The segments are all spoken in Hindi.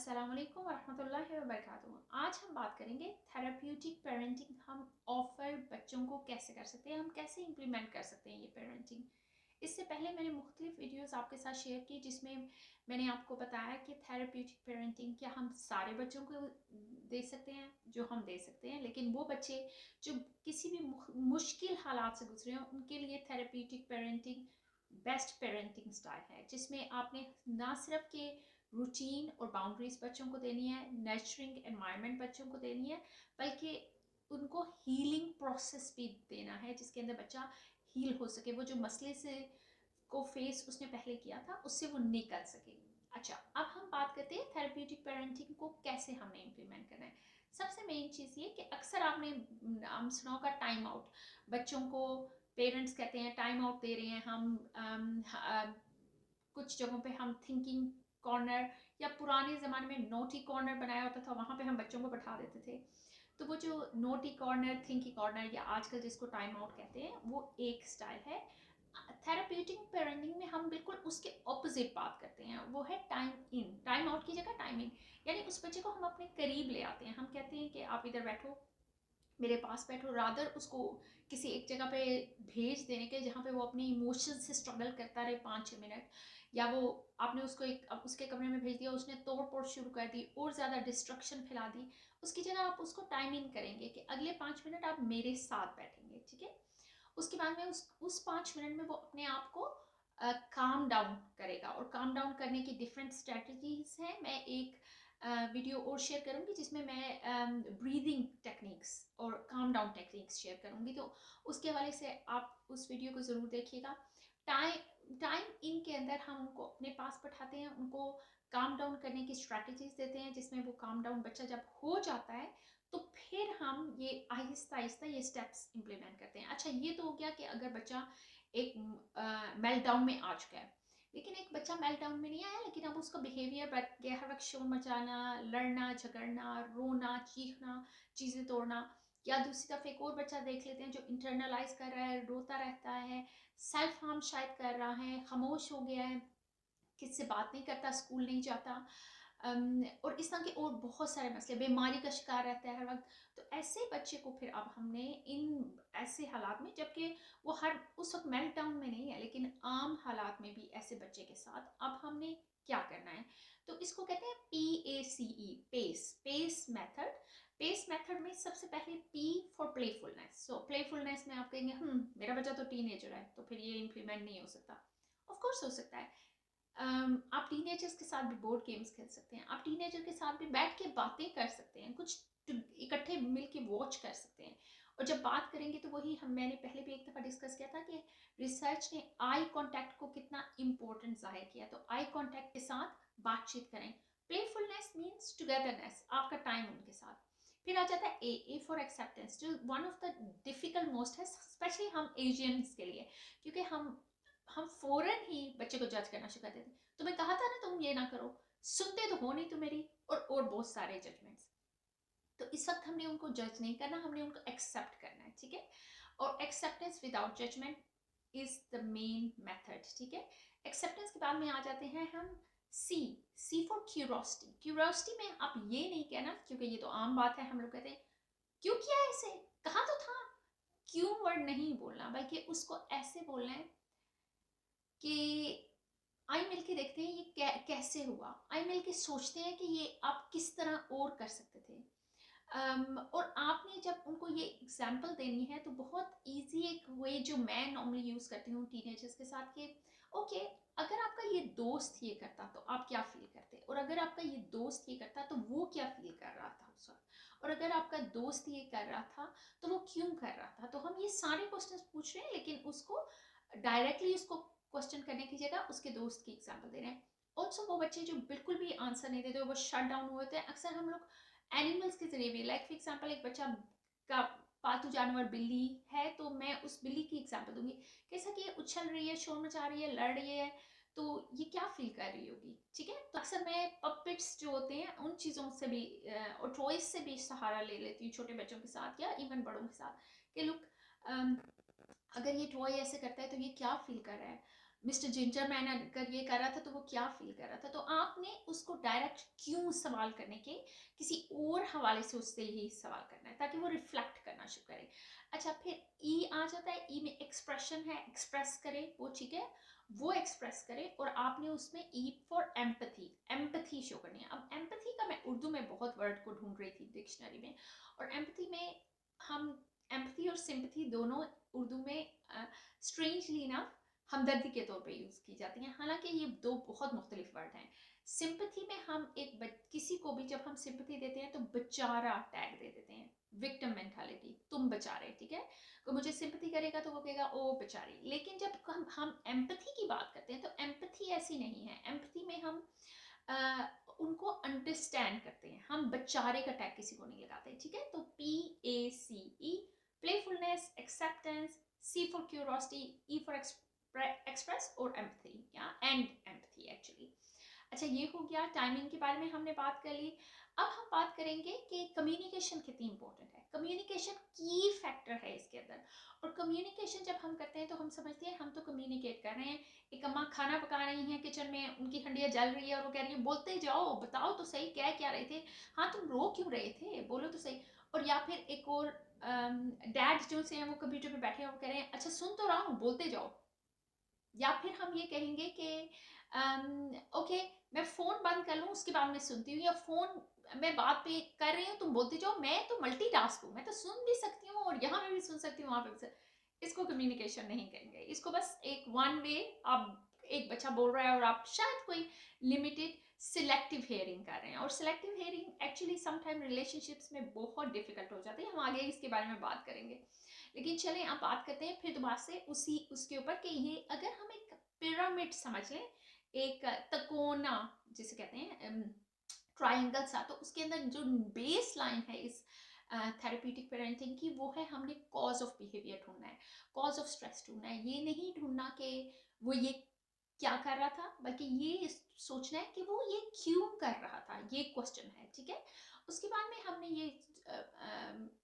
अस्सलाम वालेकुम वरहमतुल्लाहि वबरकातुहू। आज हम बात करेंगे थेराप्यूटिक पेरेंटिंग हम ऑफ़र बच्चों को कैसे कर सकते हैं, हम कैसे इम्प्लीमेंट कर सकते हैं ये पेरेंटिंग। इससे पहले मैंने मुख्तलिफ वीडियोस आपके साथ शेयर की जिसमें मैंने आपको बताया कि थेराप्यूटिक पेरेंटिंग क्या हम सारे बच्चों को दे सकते हैं, जो हम दे सकते हैं, लेकिन वो बच्चे जो किसी भी मुश्किल हालात से गुजरे हैं उनके लिए therapeutic parenting best parenting style है, जिसमें आपने ना सिर्फ के रूटीन और बाउंड्रीज बच्चों को देनी है, नर्चरिंग एनवायरनमेंट बच्चों को देनी है, बल्कि उनको हीलिंग प्रोसेस भी देना है जिसके अंदर बच्चा हील हो सके, वो जो मसले से को फेस उसने पहले किया था उससे वो निकल सके। अच्छा, अब हम बात करते हैं थेरेप्यूटिक पेरेंटिंग को कैसे हमने इम्प्लीमेंट करना है। सबसे मेन चीज़ ये कि अक्सर आपने नाम सुना होगा टाइम आउट। बच्चों को पेरेंट्स कहते हैं टाइम आउट दे रहे हैं हम, कुछ जगहों पे हम थिंकिंग कॉर्नर या पुराने ज़माने में नोटी कॉर्नर बनाया होता था, वहाँ पे हम बच्चों को बैठा देते थे। तो वो जो नोटी कॉर्नर, थिंकी कॉर्नर या आजकल जिसको टाइम आउट कहते हैं, वो एक स्टाइल है। थेरेप्यूटिक पेरेंटिंग में हम बिल्कुल उसके ऑपोजिट बात करते हैं, वो है टाइम इन। टाइम आउट की जगह टाइम इन, यानी उस बच्चे को हम अपने करीब ले आते हैं। हम कहते हैं कि आप इधर बैठो, मेरे पास बैठो, रादर उसको किसी एक जगह पे भेज देने के जहाँ पे वो अपने इमोशन से स्ट्रगल करता रहे 5-6 मिनट, या वो आपने उसको एक उसके कमरे में भेज दिया, उसने तोड़ फोड़ शुरू कर दी और ज़्यादा डिस्ट्रक्शन फैला दी, उसकी जगह आप उसको टाइम इन करेंगे कि अगले 5 मिनट आप मेरे साथ बैठेंगे, ठीक है। उसके बाद में उस 5 मिनट में वो अपने आप को काम डाउन करेगा, और काम डाउन करने की डिफरेंट स्ट्रेटजीज हैं। मैं एक वीडियो और शेयर करूंगी जिसमें मैं ब्रीदिंग टेक्निक्स और काम डाउन टेक्निक्स शेयर करूंगी, तो उसके हवाले से आप उस वीडियो को ज़रूर देखिएगा। टाइम इन के अंदर हम उनको अपने पास बैठाते हैं, उनको काम डाउन करने की स्ट्रैटेजीज देते हैं, जिसमें वो काम डाउन बच्चा जब हो जाता है तो फिर हम ये आहिस्ता आहिस्ता ये स्टेप्स इम्प्लीमेंट करते हैं। अच्छा, ये तो हो गया कि अगर बच्चा एक मेल्टडाउन में आ चुका है, लेकिन एक बच्चा मेल्टडाउन में नहीं आया, लेकिन अब उसका बिहेवियर बढ़ गया, हर वक्त शोर मचाना, लड़ना झगड़ना, रोना चीखना, चीज़ें तोड़ना। या दूसरी तरफ एक और बच्चा देख लेते हैं जो इंटरनलाइज कर रहा है, रोता रहता है, सेल्फ हार्म शायद कर रहा है, खामोश हो गया है, किससे बात नहीं करता, स्कूल नहीं जाता, और इस तरह के और बहुत सारे मसले, बीमारी का शिकार रहता है हर वक्त। तो ऐसे बच्चे को फिर अब हमने इन ऐसे हालात में, जबकि वो हर उस वक्त मेल्ट डाउन में नहीं है, लेकिन आम हालात में भी ऐसे बच्चे के साथ अब हमने क्या करना है, तो इसको कहते हैं PACE, pace pace method. Pace method में सबसे पहले P for playfulness. So playfulness में आप कहेंगे मेरा बच्चा तो टीनेजर है तो फिर ये इम्प्लीमेंट नहीं हो सकता। ऑफ कोर्स हो सकता है। आप टीनेजर्स के साथ भी बोर्ड गेम्स खेल सकते हैं, आप टीनेजर के साथ भी बैठ के बातें कर सकते हैं, कुछ इकट्ठे मिल के वॉच कर सकते हैं। और जब बात करेंगे तो वही मैंने पहले भी एक दफ़ा डिस्कस किया था कि रिसर्च ने आई कांटेक्ट को कितना इम्पोर्टेंट जाहिर किया, तो आई कांटेक्ट के साथ बातचीत करें। प्लेफुलनेस मीन्स टुगेदरनेस, आपका टाइम उनके साथ। फिर आ जाता है ए फॉर एक्सेप्टेंस, जो one of the difficult most है, स्पेशली हम एशियंस के लिए, क्योंकि हम फौरन ही बच्चे को जज करना शुरू कर देते हैं। तुम्हें कहा था ना तुम ये ना करो, सुनते तो हो नहीं तुम मेरी, और बहुत सारे जजमेंट्स। तो इस वक्त हमने उनको जज नहीं करना, हमने उनको एक्सेप्ट करना है, ठीक है। और acceptance without judgement is the main method, ठीक है। एक्सेप्टेंस के बाद में आ जाते हैं हम सी फॉर क्यूरोसिटी। क्यूरोसिटी में आप ये नहीं कहना, क्योंकि ये तो आम बात है, हम लोग कहते हैं क्यों किया ऐसे, कहा तो था। क्यों वर्ड नहीं बोलना, बल्कि उसको ऐसे बोलना है कि आइए मिलके देखते हैं ये कैसे हुआ, आइए मिलके सोचते हैं कि ये आप किस तरह और कर सकते थे। और आपने जब उनको ये एग्जाम्पल देनी है तो बहुत इजी एक वे जो मैं नॉर्मली यूज़ करती हूँ टीनेजर्स के साथ, कि ओके, अगर आपका ये दोस्त ये करता तो आप क्या फील करते, और अगर आपका ये दोस्त ये करता तो वो क्या फील कर रहा था उस वक्त, और अगर आपका दोस्त ये कर रहा था तो वो क्यों कर रहा था। तो हम ये सारे क्वेश्चंस पूछ रहे हैं, लेकिन उसको डायरेक्टली उसको क्वेश्चन करने की जगह उसके दोस्त की एग्जाम्पल दे रहे हैं। ऑल्सो वो बच्चे जो बिल्कुल भी आंसर नहीं देते, वो शट डाउन हुए होते हैं, अक्सर हम लोग एनिमल्स के जरिए भी, लाइक फॉर एग्जाम्पल एक बच्चा का पालतू जानवर बिल्ली है, तो मैं उस बिल्ली की एग्जाम्पल दूंगी, कैसा कि ये उछल रही है, शोर मचा रही है, लड़ रही है, तो ये क्या फील कर रही होगी, ठीक है। तो अक्सर मैं पपेट्स जो होते हैं उन चीज़ों से भी और टॉयज से भी सहारा ले लेती हूँ छोटे बच्चों के साथ या इवन बड़ों के साथ, कि लुक, अगर ये टॉय ऐसे करता है तो ये क्या फील कर रहा है। मिस्टर जिंजरमैन अगर ये कर रहा था तो वो क्या फील कर रहा था। तो आपने उसको डायरेक्ट क्यों सवाल करने के किसी और हवाले से उससे ही सवाल करना है ताकि वो रिफ्लेक्ट करना शुरू करे। अच्छा, फिर ई आ जाता है। ई में एक्सप्रेशन है, एक्सप्रेस करे वो, ठीक है, वो एक्सप्रेस करे। और आपने उसमें E for empathy, empathy show करनी है। अब एम्पथी का मैं उर्दू में बहुत वर्ड को ढूंढ रही थी डिक्शनरी में, और एम्पथी में हम एम्पथी और सिंपथी दोनों उर्दू में स्ट्रेंजली ना हमदर्दी के तौर पे यूज़ की जाती हैं, हालांकि ये दो बहुत मुख्तलिफ वर्ड हैं। सिंपथी में हम किसी को भी जब हम सिंपथी देते हैं तो बेचारा टैग दे देते हैं, विक्टिम मेंटालिटी, तुम बेचारे, ठीक है। कोई मुझे सिंपथी करेगा तो वो कहेगा ओ बेचारी। लेकिन जब हम एम्पथी की बात करते हैं तो एम्पथी ऐसी नहीं है। एम्पथी में हम उनको अंडरस्टैंड करते हैं, हम बेचारे का टैग किसी को नहीं लगाते, ठीक है। तो PACE, playfulness, acceptance, C for curiosity, E for express, और एम्पथी या एंड एम्पथी एक्चुअली। अच्छा, ये हो गया टाइमिंग के बारे में हमने बात कर ली। अब हम बात करेंगे कि कम्युनिकेशन कितनी इंपॉर्टेंट है। कम्युनिकेशन की फैक्टर है इसके अंदर। और कम्युनिकेशन जब हम करते हैं तो हम समझते हैं हम तो कम्युनिकेट कर रहे हैं। एक अम्मा खाना पका रही हैं किचन में, उनकी हंडिया जल रही है और वो कह रही है बोलते जाओ, बताओ तो सही क्या क्या रहे थे, हाँ तुम रो क्यों रहे थे, बोलो तो सही। और या फिर एक और डैड जो से हैं वो कंप्यूटर पे बैठे हैं, वो कह रहे हैं अच्छा सुन तो रहा हूँ बोलते जाओ। या फिर हम ये कहेंगे कि ओके मैं फोन बंद कर लूँ उसके बाद मैं सुनती हूँ, या फोन मैं बात पे कर रही हूँ तुम बोलते जाओ, मैं तो मल्टीटास्क हूँ, मैं तो सुन भी सकती हूँ और यहाँ पे भी सुन सकती हूँ वहां पे भी इसको कम्युनिकेशन नहीं कहेंगे। इसको बस एक वन वे, आप एक बच्चा बोल रहा है और आप शायद कोई लिमिटेड सिलेक्टिव हेयरिंग कर रहे हैं, और selective hearing actually sometime relationships में बहुत डिफिकल्ट हो जाती है। हम आगे इसके बारे में बात करेंगे। लेकिन चलें आप बात करते हैं फिर दोबारा से उसी उसके ऊपर कि ये अगर हम एक पिरामिड समझ लें, एक तकोना जिसे कहते हैं ट्राइंगल सा, तो उसके अंदर जो बेस लाइन है इस थेरेप्यूटिक पेरेंटिंग की वो है हमने कॉज ऑफ बिहेवियर ढूंढना है, कॉज ऑफ स्ट्रेस ढूंढना है। ये नहीं ढूंढना कि वो ये क्या कर रहा था, बल्कि ये सोचना है कि वो ये क्यों कर रहा था, ये क्वेश्चन है, ठीक है। उसके बाद में हमने ये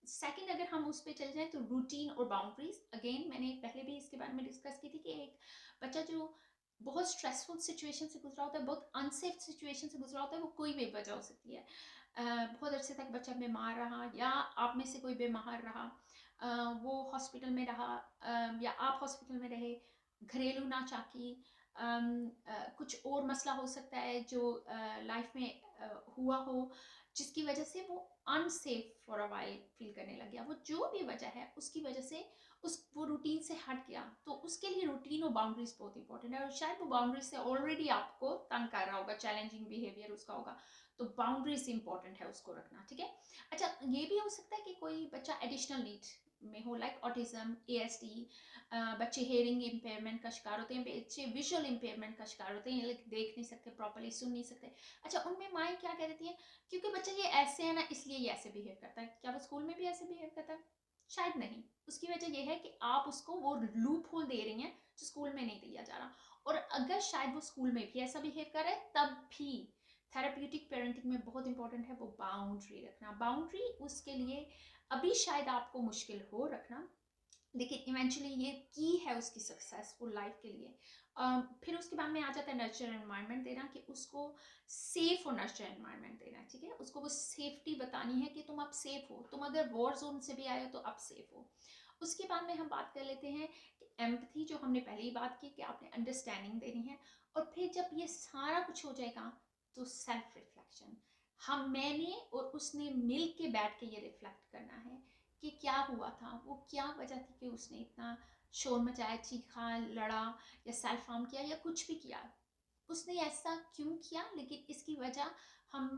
सेकंड अगर हम उस पर चले जाएं तो रूटीन और बाउंड्रीज। अगेन मैंने पहले भी इसके बारे में डिस्कस की थी कि एक बच्चा जो बहुत स्ट्रेसफुल सिचुएशन से गुजरा होता है, बहुत अनसेफ सिचुएशन से गुजरा होता है, वो कोई भी वजह हो सकती है। बहुत अरसे तक बच्चा बीमार रहा, या आप में से कोई बीमार रहा, वो हॉस्पिटल में रहा, या आप हॉस्पिटल में रहे, घरेलू नाचाकी, कुछ और मसला हो सकता है जो लाइफ में हुआ हो, जिसकी वजह से वो unsafe for a while feel करने लग गया। वो जो भी वजह है उसकी वजह से वो रूटीन से हट गया, तो उसके लिए रूटीन और बाउंड्रीज बहुत इंपॉर्टेंट है। और शायद वो बाउंड्रीज से ऑलरेडी आपको तंग कर रहा होगा, चैलेंजिंग बिहेवियर उसका होगा, तो बाउंड्रीज इंपॉर्टेंट है उसको रखना, ठीक है। अच्छा, ये भी हो सकता है कि कोई बच्चा एडिशनल नीड में हो, लाइक ऑटिज्म, ASD, बच्चे हेयरिंग इम्पेयरमेंट का शिकार होते हैं, बच्चे विजुअल इम्पेयरमेंट का शिकार होते हैं, देख नहीं सकते प्रॉपर्ली, सुन नहीं सकते। अच्छा, उनमें माएँ क्या कह देती हैं, क्योंकि बच्चा ये ऐसे है ना इसलिए ये ऐसे बिहेव करता है। क्या वो स्कूल में भी ऐसे बिहेव करता है? शायद नहीं। उसकी वजह यह है कि आप उसको वो लूप होल दे रही हैं जो स्कूल में नहीं दिया जा रहा। और अगर शायद वो स्कूल में भी ऐसा बिहेव कर रहा है तब भी थेरेप्यूटिक पेरेंटिंग में बहुत इंपॉर्टेंट है वो बाउंड्री रखना। बाउंड्री उसके लिए अभी शायद आपको मुश्किल हो रखना, लेकिन इवेंचुअली ये की है उसकी सक्सेसफुल लाइफ के लिए। फिर उसके बाद में आ जाता है नर्चर एनवायरनमेंट देना, कि उसको सेफ और नर्चर एनवायरनमेंट देना, ठीक है। उसको वो सेफ्टी बतानी है कि तुम अब सेफ हो, तुम अगर वॉर जोन से भी आए हो तो अब सेफ हो। उसके बाद में हम बात कर लेते हैं कि एम्पथी, जो हमने पहले ही बात की कि आपने अंडरस्टैंडिंग देनी है। और फिर जब ये सारा कुछ हो जाएगा तो सेल्फ रिफ्लेक्शन, हम मैंने और उसने मिल के बैठ के ये रिफ्लेक्ट करना है कि क्या हुआ था, वो क्या वजह थी कि उसने इतना शोर मचाया, चीखा, लड़ा, या सेल्फ हार्म किया, या कुछ भी किया, उसने ऐसा क्यों किया। लेकिन इसकी वजह हम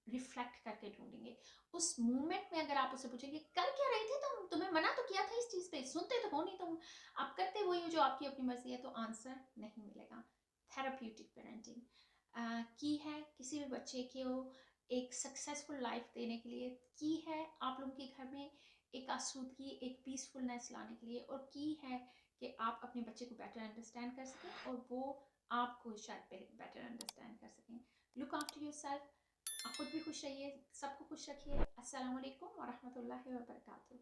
रिफ्लेक्ट करके ढूंढेंगे। उस मोमेंट में अगर आप उससे पूछेंगे कर क्या रहे थे तुम, तुम्हें मना तो किया था इस चीज पे, सुनते तो हो नहीं तुम, आप करते वही हो जो आपकी अपनी मर्जी है, तो आंसर नहीं मिलेगा। थेराप्यूटिक पेरेंटिंग की है किसी भी बच्चे को एक सक्सेसफुल लाइफ देने के लिए, की है आप लोगों के घर में एक आसूदगी, एक पीसफुलनेस लाने के लिए, और की है कि आप अपने बच्चे को बेटर अंडरस्टैंड कर सकें और वो आपको शायद बेटर अंडरस्टैंड कर सकें। लुक आफ्टर योर सेल्फ, आप खुद भी खुश रहिए, सबको खुश रखिए। अस्सलाम वालेकुम वरहमतुल्लाहि वबरकातुहू।